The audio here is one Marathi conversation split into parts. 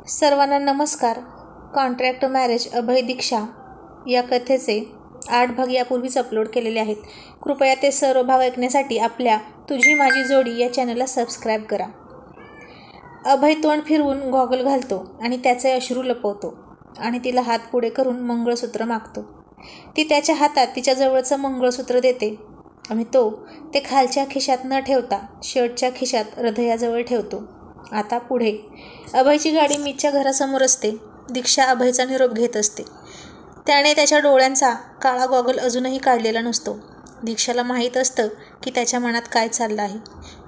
सर्वांना नमस्कार. कॉन्ट्रॅक्ट मॅरेज अभय दीक्षा या कथेचे 8 भाग यापूर्वीच अपलोड केलेले आहेत. कृपया ते सर्व भाग ऐकण्यासाठी आपल्या तुझी माझी जोडी या चॅनलला सबस्क्राईब करा. अभय तोंड फिरवून गॉगल घालतो आणि त्याचे अश्रू लपवतो आणि तिला हात पुढे करून मंगळसूत्र मागतो. ती त्याच्या हातात तिच्या जवळचं मंगळसूत्र देते आणि तो ते खालच्या खिशात न ठेवता शर्टच्या खिशात हृदयाजवळ ठेवतो. आता पुढे अभयची गाडी मीतच्या घरासमोर असते. दीक्षा अभयचा निरोप घेत असते. त्याने त्याच्या डोळ्यांचा काळा गॉगल अजूनही काढलेला नसतो. दीक्षाला माहीत असतं की त्याच्या मनात काय चाललं आहे.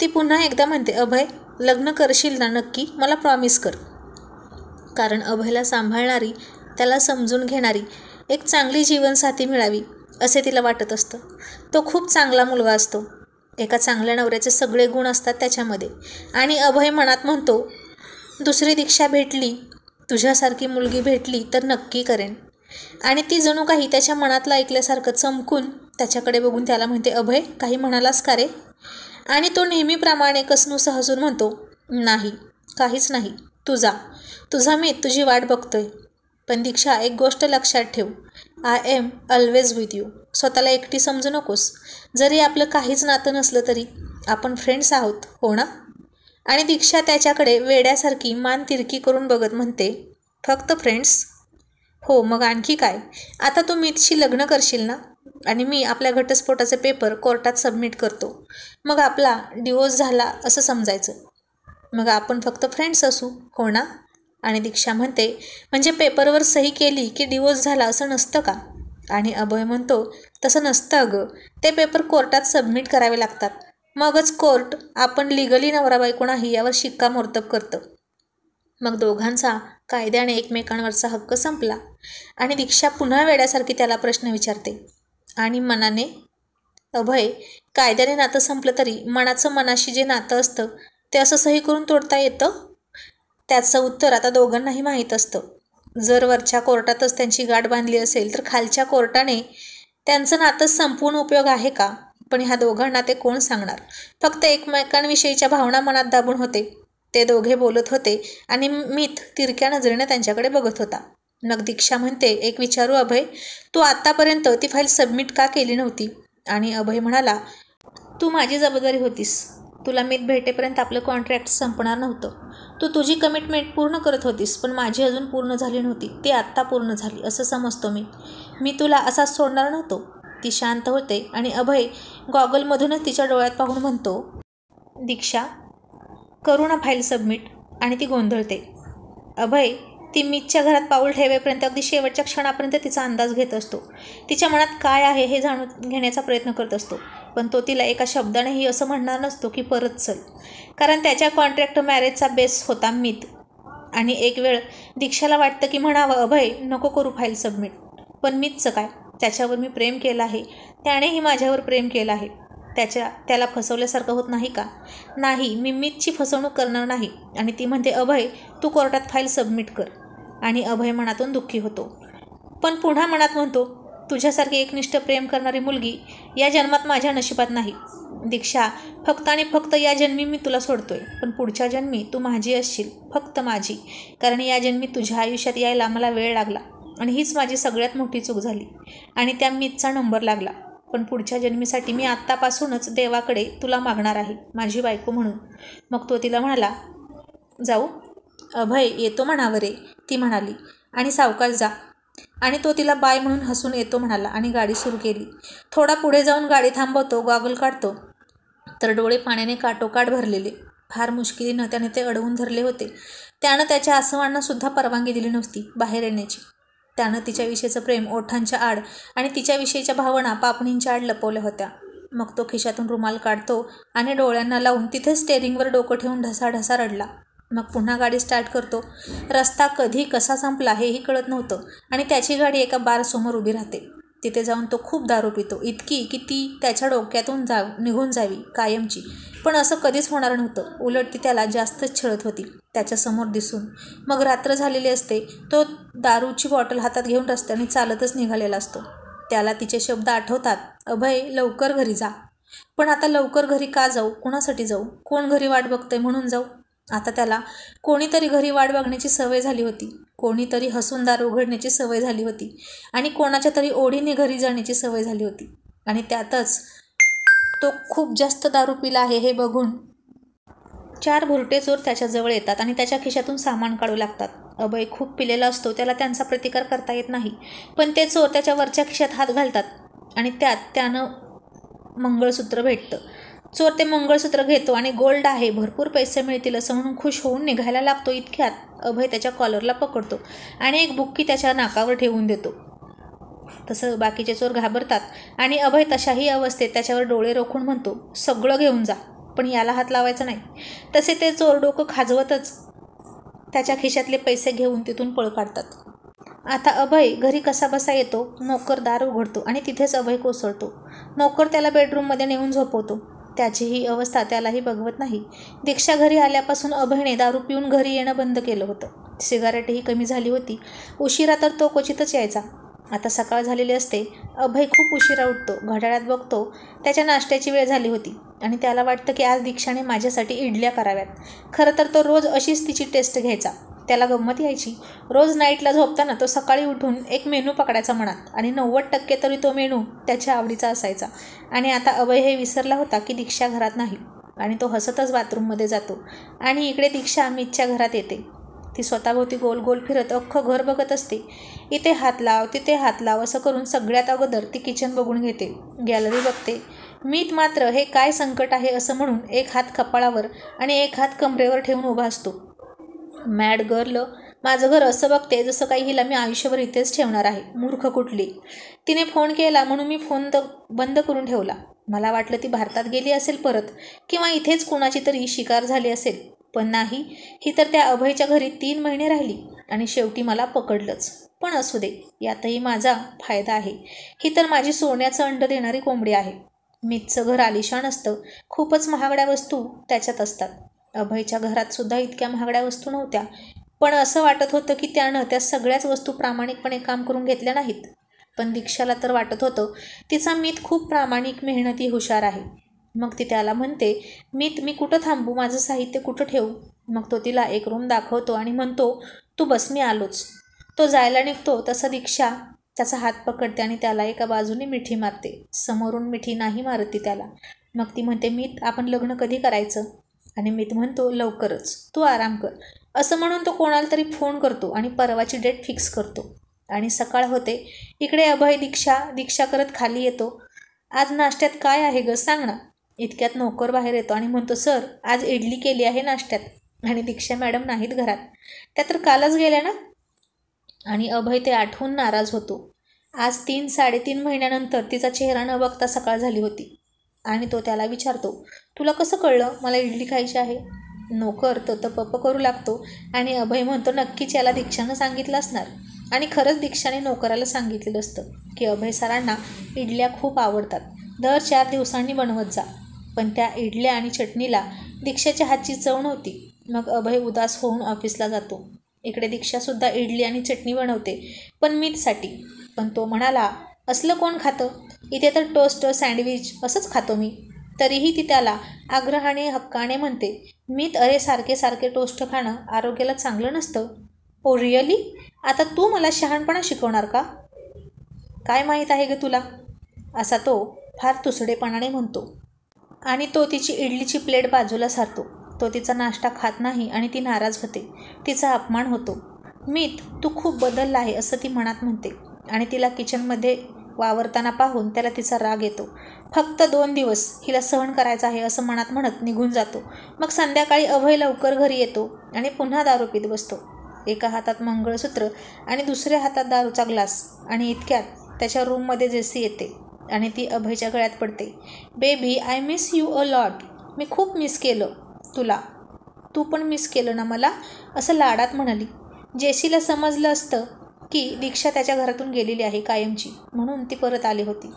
ती पुन्हा एकदा म्हणते, अभय, लग्न करशील ना नक्की? मला प्रॉमिस कर. कारण अभयला सांभाळणारी, त्याला समजून घेणारी एक चांगली जीवनसाथी मिळावी असे तिला वाटत असतं. तो खूप चांगला मुलगा असतो. एका चांगल्या नवऱ्याचे सगळे गुण असतात त्याच्यामध्ये. आणि अभय मनात म्हणतो, दुसरी दीक्षा भेटली, तुझ्यासारखी मुलगी भेटली तर नक्की करेन. आणि ती जणू काही त्याच्या मनातलं ऐकल्यासारखं चमकून त्याच्याकडे बघून त्याला म्हणते, अभय, काही म्हणालास का रे? आणि तो नेहमीप्रमाणे कसनूसा हसून म्हणतो, नाही, काहीच नाही, तुझा मी तुझी वाट बघतोय. पण दीक्षा, एक गोष्ट लक्षात ठेव, I am always with you. स्वतःला एकटी समजू नकोस. जरी आपलं काहीच नातं नसलं तरी आपण फ्रेंड्स आहोत, हो ना? आणि दीक्षा त्याच्याकडे वेड्यासारखी मान तिरकी करून बघत म्हणते, फक्त फ्रेंड्स? हो, मग आणखी काय? आता तू मीतशी लग्न करशील ना? आणि मी आपल्या घटस्फोटाचे पेपर कोर्टात सबमिट करतो. मग आपला डिवोर्स झाला असं समजायचं. मग आपण फक्त फ्रेंड्स असू, हो ना? आणि दीक्षा म्हणते, म्हणजे पेपरवर सही केली की डिवोर्स झाला असं नसतं का? आणि अभय म्हणतो, तसं नसतं अगं. ते पेपर कोर्टात सबमिट करावे लागतात. मगच कोर्ट आपण लिगली नवरा बायको नाही यावर शिक्कामोर्तब करतं. मग दोघांचा कायद्याने एकमेकांवरचा हक्क संपला. आणि दीक्षा पुन्हा वेड्यासारखी त्याला प्रश्न विचारते, आणि मनाने? अभय, कायद्याने नातं संपलं तरी मनाचं मनाशी जे नातं असतं ते असं सही करून तोडता येतं? त्याचं उत्तर आता दोघांनाही माहीत असतं. जर वरच्या कोर्टातच त्यांची गाठ बांधली असेल तर खालच्या कोर्टाने त्यांचं नातं संपवून उपयोग आहे का? पण ह्या दोघांना ते कोण सांगणार? फक्त एकमेकांविषयीच्या भावना मनात दाबून होते. ते दोघे बोलत होते आणि मीत तिरक्या नजरेने त्यांच्याकडे बघत होता. मग दीक्षा म्हणते, एक विचारू अभय, तू आत्तापर्यंत ती फाईल सबमिट का केली नव्हती? आणि अभय म्हणाला, तू माझी जबाबदारी होतीस. तुला मीत भेटेपर्यंत आपलं कॉन्ट्रॅक्ट संपणार नव्हतं. तू तुझी कमिटमेंट पूर्ण करत होतीस, पण माझी अजून पूर्ण झाली नव्हती. ती आत्ता पूर्ण झाली असं समजतो मी तुला असाच सोडणार नव्हतो. ती शांत होते आणि अभय गॉगलमधूनच तिच्या डोळ्यात पाहून म्हणतो, दीक्षा, करू ना फाईल सबमिट? आणि ती गोंधळते. अभय ती मीतच्या घरात पाऊल ठेवेपर्यंत अगदी शेवटच्या क्षणापर्यंत तिचा अंदाज घेत असतो. तिच्या मनात काय आहे हे जाणून घेण्याचा प्रयत्न करत असतो. पण तो तिला एका शब्दानेही असं म्हणणार नसतो की परत चल. कारण त्याच्या कॉन्ट्रॅक्ट मॅरेजचा बेस होता मीत. आणि एक वेळ दीक्षाला वाटतं की म्हणावं, अभय, नको करू फाईल सबमिट. पण मीतचं काय? त्याच्यावर मी प्रेम केलं आहे. त्यानेही माझ्यावर प्रेम केलं आहे. त्याला फसवल्यासारखं होत नाही का? नाही, मी मीतची फसवणूक करणार नाही. आणि ती म्हणते, अभय, तू कोर्टात फाईल सबमिट कर. आणि अभय मनातून दुःखी होतो. पण पुन्हा मनात म्हणतो, तुझ्यासारखी एकनिष्ठ प्रेम करणारी मुलगी या जन्मात माझ्या नशिबात नाही. दीक्षा, फक्त आणि फक्त या जन्मी मी तुला सोडतोय. पण पुढच्या जन्मी तू माझी असशील, फक्त माझी. कारण या जन्मी तुझ्या आयुष्यात यायला मला वेळ लागला आणि हीच माझी सगळ्यात मोठी चूक झाली. आणि त्या मीतचा नंबर लागला. पण पुढच्या जन्मीसाठी मी आत्तापासूनच देवाकडे तुला मागणार आहे, माझी बायको म्हणून. मग तो तिला म्हणाला, जाऊ? अभय, येतो म्हणावं रे, ती म्हणाली, आणि सावकाश जा. आणि तो तिला बाय म्हणून हसून येतो म्हणाला आणि गाडी सुरू केली. थोडा पुढे जाऊन गाडी थांबवतो, गॉगल काढतो, तर डोळे पाण्याने काठोकाठ भरलेले. फार मुश्किलीनं त्याने ते अडवून धरले होते. त्यानं त्याच्या आसवांनासुद्धा परवानगी दिली नव्हती बाहेर येण्याची. त्यानं तिच्याविषयीचं प्रेम ओठांच्या आड आणि तिच्याविषयीच्या भावना पापणींच्या आड लपवल्या होत्या. मग तो खिशातून रुमाल काढतो आणि डोळ्यांना लावून तिथे स्टेअरिंगवर डोकं ठेवून ढसाढसा रडला. मग पुन्हा गाडी स्टार्ट करतो. रस्ता कधी कसा संपला हेही कळत नव्हतं. आणि त्याची गाडी एका बारसमोर उभी राहते. तिथे जाऊन तो खूप दारू पितो, इतकी की ती त्याच्या डोक्यातून निघून जावी कायमची. पण असं कधीच होणार नव्हतं. उलट ती त्याला जास्तच छळत होती त्याच्यासमोर दिसून. मग रात्र झालेली असते. तो दारूची बॉटल हातात घेऊन रस्त्याने चालतच निघालेला असतो. त्याला तिचे शब्द आठवतात, अभय, लवकर घरी जा. पण आता लवकर घरी का जाऊ? कुणासाठी जाऊ? कोण घरी वाट बघतंय म्हणून जाऊ? आता त्याला कोणीतरी घरी वाट बघण्याची सवय झाली होती, कोणीतरी हसून दार उघडण्याची सवय झाली होती आणि कोणाच्या तरी ओढीने घरी जाण्याची सवय झाली होती. आणि त्यातच तो खूप जास्त दारू पिला आहे हे बघून 4 भुरटे चोर त्याच्याजवळ येतात आणि त्याच्या खिशातून सामान काढू लागतात. अभय खूप पिलेला असतो, त्याला त्यांचा प्रतिकार करता येत नाही. पण ते चोर त्याच्या वरच्या खिशात हात घालतात आणि त्यानं मंगळसूत्र भेटतं. चोर ते मंगळसूत्र घेतो आणि गोल्ड आहे, भरपूर पैसे मिळतील असं म्हणून खुश होऊन निघायला लागतो. इतक्यात अभय त्याच्या कॉलरला पकडतो आणि एक बुक्की त्याच्या नाकावर ठेवून देतो. तसं बाकीचे चोर घाबरतात आणि अभय तशाही अवस्थेत त्याच्यावर डोळे रोखून म्हणतो, सगळं घेऊन जा, पण याला हात लावायचा नाही. तसे ते चोर डोकं खाजवतच त्याच्या खिशातले पैसे घेऊन तिथून पळ काढतात. आता अभय घरी कसाबसा येतो. नोकर दार उघडतो आणि तिथेच अभय कोसळतो. नोकर त्याला बेडरूममध्ये नेऊन झोपवतो. त्याची ही अवस्था त्यालाही बघवत नाही. दीक्षा घरी आल्यापासून अभयने दारू पिऊन घरी येणं बंद केलं होतं. सिगारेटही कमी झाली होती. उशिरा तर तो क्वचितच यायचा. आता सकाळ झालेली असते. अभय खूप उशिरा उठतो. घड्याळात बघतो, त्याच्या नाश्त्याची वेळ झाली होती आणि त्याला वाटतं की आज दीक्षाने माझ्यासाठी इडल्या कराव्यात. खरं तर तो रोज अशीच तिची टेस्ट घ्यायचा. त्याला गंमत यायची. रोज नाईटला झोपताना तो सकाळी उठून एक मेनू पकडायचा मनात आणि 90% तरी तो मेनू त्याच्या आवडीचा असायचा. आणि आता अभय हे विसरला होता की दीक्षा घरात नाही आणि तो हसतच बाथरूममध्ये जातो आणि इकडे दीक्षा अमितच्या घरात येते. ती स्वतःभोवती गोल गोल फिरत अख्खं घर बघत असते. इथे हात लाव, तिथे हात लाव असं करून सगळ्यात अगोदर ती किचन बघून घेते, गॅलरी बघते. मीत मात्र हे काय संकट आहे असं म्हणून एक हात कपाळावर आणि एक हात कमरेवर ठेवून उभा असतो. मॅड गर्ल, माझं घर असं बघते जसं काही हिला मी आयुष्यभर इथेच ठेवणार आहे. मूर्ख कुठली. तिने फोन केला म्हणून मी फोन बंद करून ठेवला. मला वाटलं ती भारतात गेली असेल परत, किंवा इथेच कुणाची तरी शिकार झाली असेल. पण नाही, ही तर त्या अभयच्या घरी 3 महिने राहिली आणि शेवटी मला पकडलंच. पण असू दे, यातही माझा फायदा आहे. ही तर माझी सोन्याचं अंड देणारी कोंबडी आहे. मीतचं घर आलिशान असतं. खूपच महागड्या वस्तू त्याच्यात असतात. अभयच्या घरात सुद्धा इतक्या महागड्या वस्तू नव्हत्या. पण असं वाटत होतं की त्यानं त्या सगळ्याच वस्तू प्रामाणिकपणे काम करून घेतल्या नाहीत. पण दीक्षाला तर वाटत होतं तिचा मीत खूप प्रामाणिक, मेहनती, हुशार आहे. मग ती त्याला म्हणते, मीत मी कुठं थांबू, माझं साहित्य कुठं ठेवू. मग तो तिला एक रूम दाखवतो आणि म्हणतो, तू बस, मी आलोच. तो जायला निघतो तसं दीक्षा त्याचा हात पकडते आणि त्याला एका बाजूने मिठी मारते. समोरून मिठी नाही मारत ती त्याला. मग ती म्हणते, मीत आपण लग्न कधी करायचं. आणि मीत म्हणतो, लवकरच, तू आराम कर. असं म्हणून तो कोणाला तरी फोन करतो आणि परवाची डेट फिक्स करतो. आणि सकाळ होते. इकडे अभय दीक्षा करत खाली येतो. आज नाश्त्यात काय आहे ग, सांग ना. इतक्यात नोकर बाहेर येतो आणि म्हणतो, सर आज इडली केली आहे नाश्त्यात. आणि दीक्षा मॅडम नाहीत घरात, त्या तर कालच गेल्या ना. आणि अभय ते आठवून नाराज होतो. आज 3-3.5 महिन्यानंतर तिचा चेहरा न बघता सकाळ झाली होती. आणि तो त्याला विचारतो, तुला कसं कळलं मला इडली खायची आहे. नोकर तो पप्प करू लागतो आणि अभय म्हणतो, नक्कीच याला दीक्षानं सांगितलं असणार. आणि खरंच दीक्षाने नोकराला सांगितलेलं असतं की अभय सरांना इडल्या खूप आवडतात, दर 4 दिवसांनी बनवत जा. पण त्या इडल्या आणि चटणीला दीक्षाच्या हातची चव नव्हती. मग अभय उदास होऊन ऑफिसला जातो. इकडे दीक्षासुद्धा इडली आणि चटणी बनवते, पण मीतसाठी. पण तो म्हणाला, असलं कोण खातं, इथे तर टोस्ट, सँडविच असंच खातो मी. तरीही ती त्याला आग्रहाने, हक्काने म्हणते, मीत अरे सारखे सारखे टोस्ट खाणं आरोग्याला चांगलं नसतं. Oh really? आता तू मला शहाणपणा शिकवणार का? काय माहीत आहे ग तुला, असा तो फार तुसडेपणाने म्हणतो. आणि तो तिची इडलीची प्लेट बाजूला सारतो. तो तिचा नाश्ता खात नाही आणि ती नाराज होते. तिचा अपमान होतो. मीत तू खूप बदलला आहे असं ती मनात म्हणते. आणि तिला किचनमध्ये वावरताना पाहून त्याला तिचा राग येतो. फक्त 2 दिवस हिला सहन करायचं आहे असं मनात म्हणत निघून जातो. मग संध्याकाळी अभय लवकर घरी येतो आणि पुन्हा दारू पीत बसतो. एका हातात मंगळसूत्र आणि दुसऱ्या हातात दारूचा ग्लास. आणि इतक्यात त्याच्या रूममध्ये जेसी येते आणि ती अभयच्या गळ्यात पडते. Baby, I miss you a lot. मी खूप मिस केलं तुला. तू पण मिस केलं ना मला, असं लाडात म्हणाली. जेसीला समजलं असतं की दीक्षा त्याच्या घरातून गेलेली आहे कायमची, म्हणून ती परत आली होती.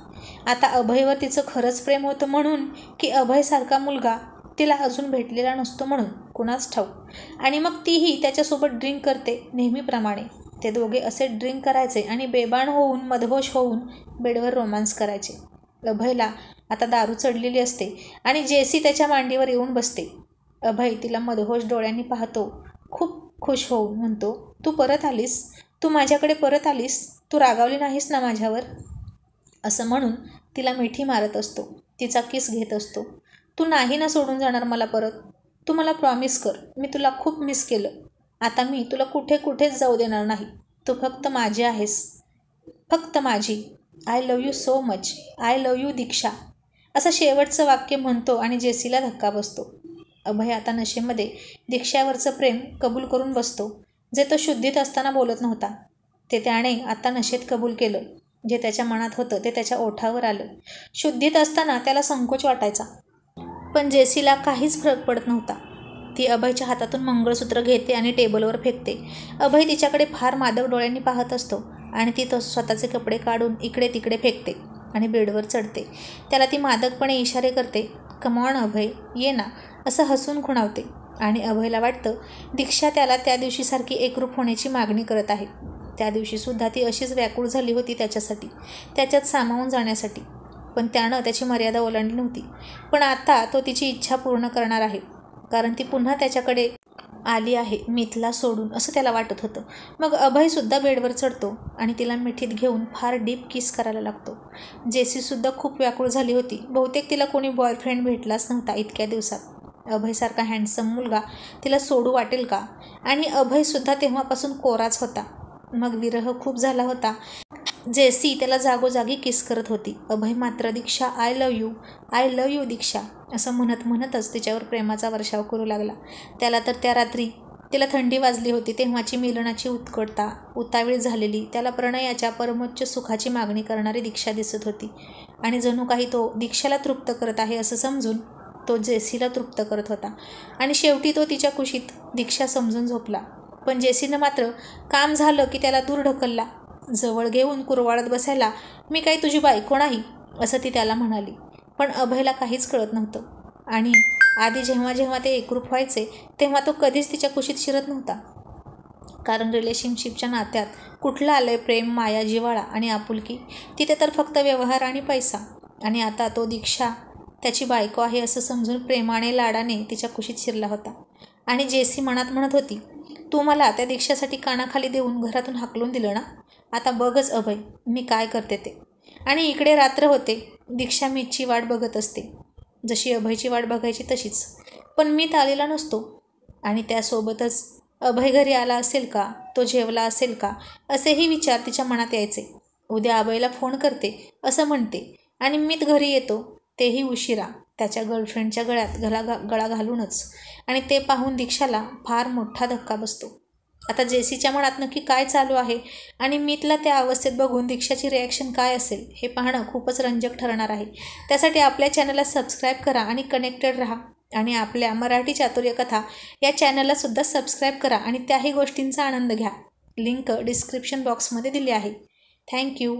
आता अभयवर तिचं खरंच प्रेम होतं म्हणून, की अभयसारखा मुलगा तिला अजून भेटलेला नसतो म्हणून, कुणाच ठाऊक. आणि मग तीही त्याच्यासोबत ड्रिंक करते नेहमीप्रमाणे. ते दोघे असे ड्रिंक करायचे आणि बेभान होऊन, मदहोश होऊन बेडवर रोमांस करायचे. अभयला आता दारू चढलेली असते आणि जेसी त्याच्या मांडीवर येऊन बसते. अभय तिला मदहोश डोळ्यांनी पाहतो. खूप खुश होऊन म्हणतो, तू परत आलीस, तू माझ्याकडे परत आलीस, तू रागावली नाहीस ना माझ्यावर? असं म्हणून तिला मिठी मारत असतो, तिचा किस घेत असतो. तू नाही ना सोडून जाणार मला परत? तू मला प्रॉमिस कर, मी तुला खूप मिस केलं. आता मी तुला कुठेच जाऊ देणार नाही. तू फक्त माझी आहेस, फक्त माझी. I love you so much, I love you Diksha. असं शेवटचं वाक्य म्हणतो आणि जेसीला धक्का बसतो. अभय आता नशेमध्ये दीक्षावरचं प्रेम कबूल करून बसतो, जे तो शुद्धीत असताना बोलत नव्हता. ते त्याने आता नशेत कबूल केलं. जे त्याच्या मनात होतं ते त्याच्या ओठावर आलं. शुद्धीत असताना त्याला संकोच वाटायचा, पण जेसीला काहीच फरक पडत नव्हता. ती अभयच्या हातातून मंगळसूत्र घेते आणि टेबलवर फेकते. अभय तिच्याकडे फार मादक डोळ्यांनी पाहत असतो आणि ती तो स्वतःचे कपडे काढून इकडे तिकडे फेकते आणि बेडवर चढते. त्याला ती मादकपणे इशारे करते, कमॉन अभय, ये ना, असं हसून खुणावते. आणि अभयला वाटतं दीक्षा त्याला त्या दिवशीसारखी एकरूप होण्याची मागणी करत आहे. त्या दिवशीसुद्धा ती अशीच व्याकुळ झाली होती त्याच्यासाठी, त्याच्यात सामावून जाण्यासाठी. पण त्यानं त्याची मर्यादा ओलांडली नव्हती. पण आता तो तिची इच्छा पूर्ण करणार आहे, कारण ती पुन्हा त्याच्याकडे आली आहे मिथला सोडून, असं त्याला वाटत होतं. मग अभयसुद्धा बेडवर चढतो आणि तिला मिठीत घेऊन फार डीप किस करायला लागतो. जेसीसुद्धा खूप व्याकुळ झाली होती. बहुतेक तिला कोणी बॉयफ्रेंड भेटलाच नव्हता इतक्या दिवसात. अभयसारखा हँडसम मुलगा तिला सोडू वाटेल का? आणि अभयसुद्धा तेव्हापासून कोराच होता. मग विरह खूप झाला होता. जेसी त्याला जागोजागी किस करत होती. अभय मात्र दीक्षा, आय लव्ह यू दीक्षा, असं म्हणतच तिच्यावर प्रेमाचा वर्षाव करू लागला. त्याला तर त्या रात्री तिला थंडी वाजली होती तेव्हाची मिलनाची उत्कटता, उतावीळ झालेली, त्याला प्रणयाच्या परमोच्च सुखाची मागणी करणारी दीक्षा दिसत होती. आणि जणू काही तो दीक्षाला तृप्त करत आहे असं समजून तो जेसीला तृप्त करत होता. आणि शेवटी तो तिच्या कुशीत दीक्षा समजून झोपला. पण जेसीनं मात्र काम झालं की त्याला दूर ढकलला. जवळ घेऊन कुरवाळत बसायला, मी काही तुझी बायको नाही, असं ती त्याला म्हणाली. पण अभयला काहीच कळत नव्हतं. आणि आधी जेव्हा ते एकरूप व्हायचे तेव्हा तो कधीच तिच्या कुशीत शिरत नव्हता. कारण रिलेशनशिपच्या नात्यात कुठलं आलंय प्रेम, माया, जिव्हाळा आणि आपुलकी? तिथे तर फक्त व्यवहार आणि पैसा. आणि आता तो दीक्षा त्याची बायको आहे असं समजून प्रेमाने लाडाने तिच्या कुशीत शिरला होता. आणि जेसी मनात म्हणत होती, तू मला त्या दीक्षासाठी कानाखाली देऊन घरातून हाकलून दिलं ना, आता बघच अभय मी काय करते ते. आणि इकडे रात्र होते. दीक्षा मीतची वाट बघत असते, जशी अभयची वाट बघायची तशीच. पण मीत आलेला नसतो. आणि त्यासोबतच अभय घरी आला असेल का, तो जेवला असेल का, असेही विचार तिच्या मनात यायचे. उद्या अभयला फोन करते असं म्हणते आणि मीत घरी येतो, तेही उशिरा, त्याच्या गर्लफ्रेंडच्या गळ्यात गळा घालूनच. आणि ते पाहून दीक्षाला फार मोठा धक्का बसतो. आता जेसीच्या मनात नक्की काय चालू आहे आणि मीतला त्या अवस्थेत बघून दीक्षाची रिॲक्शन काय असेल हे पाहणं खूपच रंजक ठरणार आहे. त्यासाठी आपल्या चॅनलला सबस्क्राईब करा आणि कनेक्टेड राहा. आणि आपल्या मराठी चातुर्य कथा या चॅनललासुद्धा सबस्क्राईब करा आणि त्याही गोष्टींचा आनंद घ्या. लिंक डिस्क्रिप्शन बॉक्समध्ये दिली आहे. थँक्यू.